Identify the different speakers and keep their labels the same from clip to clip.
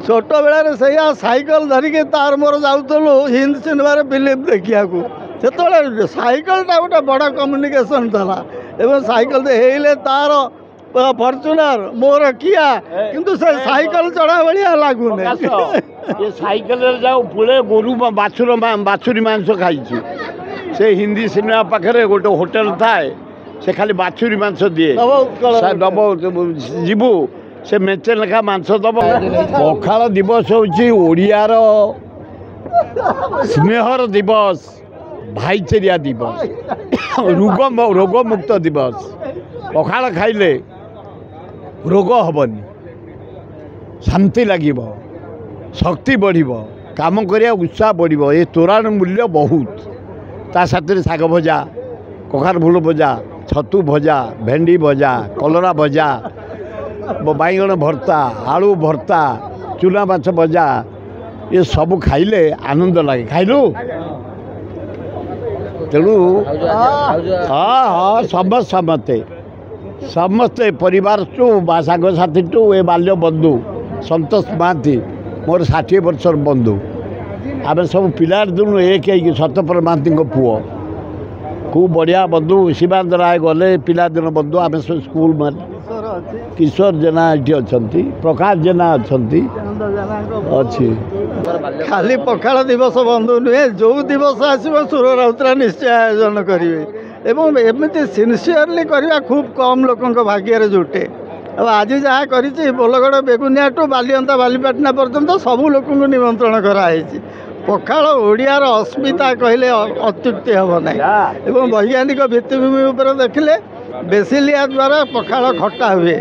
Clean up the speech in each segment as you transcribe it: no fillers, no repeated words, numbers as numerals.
Speaker 1: छोट बेलार से साइकल धरिकी तार मोर जाऊलु हिंदी सिनेमार फिल्म देखा से साइकलटा गोटे बड़ कम्युनिकेशन था एवं साइकल हेले तार फॉर्च्यूनर मोर किया किंतु से साइकल चढ़ा भाया लगुन
Speaker 2: ये साइकल जाऊ पुले गोरु बाछुरी मांस खाई से हिंदी सिनेमा पाखे गोटे होटेल थाए से खाली बाछुरी मांस दिए दब जीवु से मेचे लेखा मांस दब पखाल दिवस होड़ियार स्नेहर दिवस भाईचेरिया दिवस रोग मुक्त दिवस पखाल खाइले रोग हबनी शांति लगे शक्ति बढ़ काम करिया उत्साह बढ़ ये तोराण मूल्य बहुत ता साथ शाग भजा कखार फूल भजा छतु भजा भेंडी भजा कलरा भजा बैगण भर्ता आलू भर्ता चूना माछ भजा ये सब खाइले आनंद लगे खाइलु तेणु हाँ हाँ समस्ते समस्ते परिवार टू सांग साथी टू ए बाल्य बंधु संतोष महांती मोर 60 वर्षर बंधु आम सब पिलार दिन एक सतपर महांती पुओ खूब बढ़िया बंधु शिवानंद राय गले पिलादिन बंधु आम सब स्कूल मान किशोर जेना ये अच्छा प्रकाश जेना अच्छी
Speaker 1: खाली पखाल दिवस बंधु नुहे जो दिवस आसो सुर राउतरा निश्चय आयोजन करेंगे एवं एमती सिनसीयरली करवा खूब कम लोकों भाग्य जुटे अब आज जहाँ कर बोलगड़ बेगुनिया टू बालिअंता बालीपाटना पर्यंत सबू लोक निमंत्रण कराई पखाल ओडियार अस्मिता कहले अत्युक्ति हम ना एवं वैज्ञानिक भित्तिभूमि उपर देखिले बेसिलिया द्वारा पखाल खटा हुए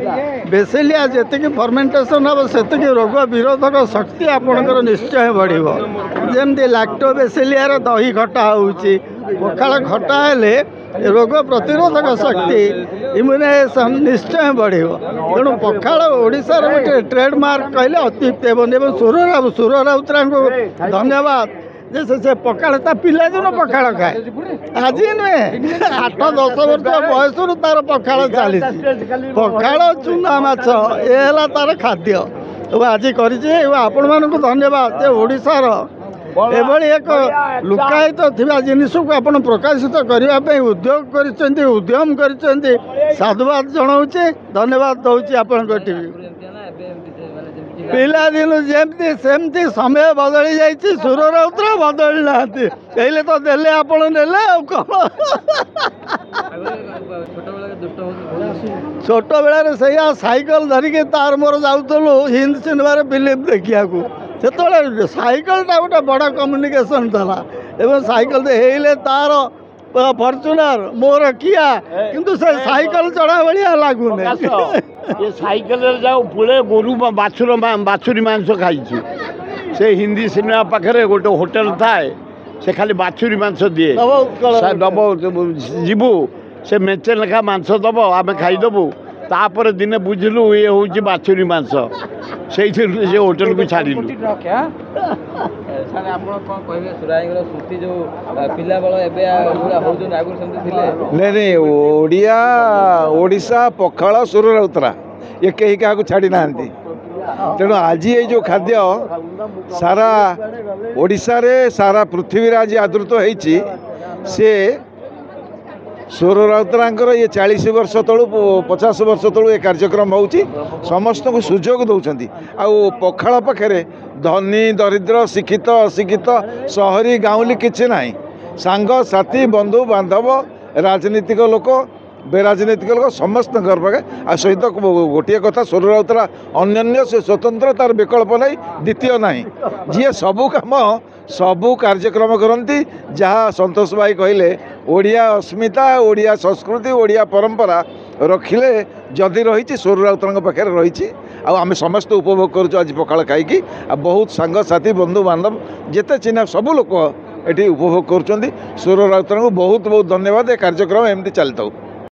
Speaker 1: बेसिलिया जी फर्मेंटेशन हम से रोग विरोधक शक्ति आपणकर निश्चय बढ़ो जमती लैक्टो बेसिलिया दही खटा होची पखाल खटा हेले रोग प्रतिरोधक शक्ति इम्यूनाइजेशन निश्चय बढ़ो तेणु पखाल ओडिशार गोटे ट्रेडमार्क कहले अत्युक्ति एवं सुर राउतरा को धन्यवाद से पखाल ता पिलादिन पखाल खाए आज नुहे 8-10 वर्ष बयस तार पखाल चली पखाल चूना माछ ये तार खाद्य आज कर आपण मानक धन्यवाद ओडिशार एभली एक लुकायित थिबा जिनिस को आपण प्रकाशित करने उद्योग कर उद्यम कर साधुवाद जनाऊे धन्यवाद दौर आपण टीवी पिलादिन जमती सेमती समय बदली जाइए सुर राउतरा बदली ना तो देले आपण नेले छोट बेलार से साइकल धरिकी तार मोर जाऊलु हिंदी सिनेमार फिल्म देखा से साइकलटा गोटे बड़ कम्युनिकेशन था एवं साइकल हेले तार फॉर्च्यूनर मोर किया किंतु से साइकल चढ़ा भाया लगुन
Speaker 2: ये साइकल जाऊ पुले गोरु बाछुरी मांस खाई से हिंदी सिनेमा पाखे गोटे होटेल थाए से खाली बाछुरी मांस दिए दब जीवु से मेचे लेखा मांस दब आम खाईदेबू तापर दिने बुझलु ये हूँ बाछुरी मांस से होटेल को छाड़ू
Speaker 3: नहीं ओडिया ओडिशा पखाल सुर राउतरा ये कहीं क्या छाड़ी ना तेणु आज ये जो खाद्य सारा ओडिशा रे सारा पृथ्वी आज आदृत होती से सुर राउतरांकर ये 40 वर्ष तलू 50 वर्ष तलू ये कार्यक्रम हो समस्त को सुजोग दौरान आउ पखाल पाखे धनी दरिद्र शिक्षित अशिक्षित सहरी गाँवली किसी ना सांग साथी बंधु बांधव राजनीतिक लोक बेराजनीतिक लोक समस्त पाखे आ सहित गोटे कथा सुर राउतरा अन्य से स्वतंत्र तार विकल्प नहीं द्वितीय ना जी सबू कम सबू कार्यक्रम करती जहाँ संतोष भाई कहले ओडिया अस्मिता ओडिया संस्कृति ओडिया परंपरा रखिले जदि रही सुर राउतरा पाखे रही आम समस्त उपभोग करुँ आज पखाल खाई बहुत सांग साथी बंधु बांधव जिते चिन्ह सबू लोक ये उपभोग कर सुर राउतरा को बहुत बहुत धन्यवाद। ये कार्यक्रम एमती चलता।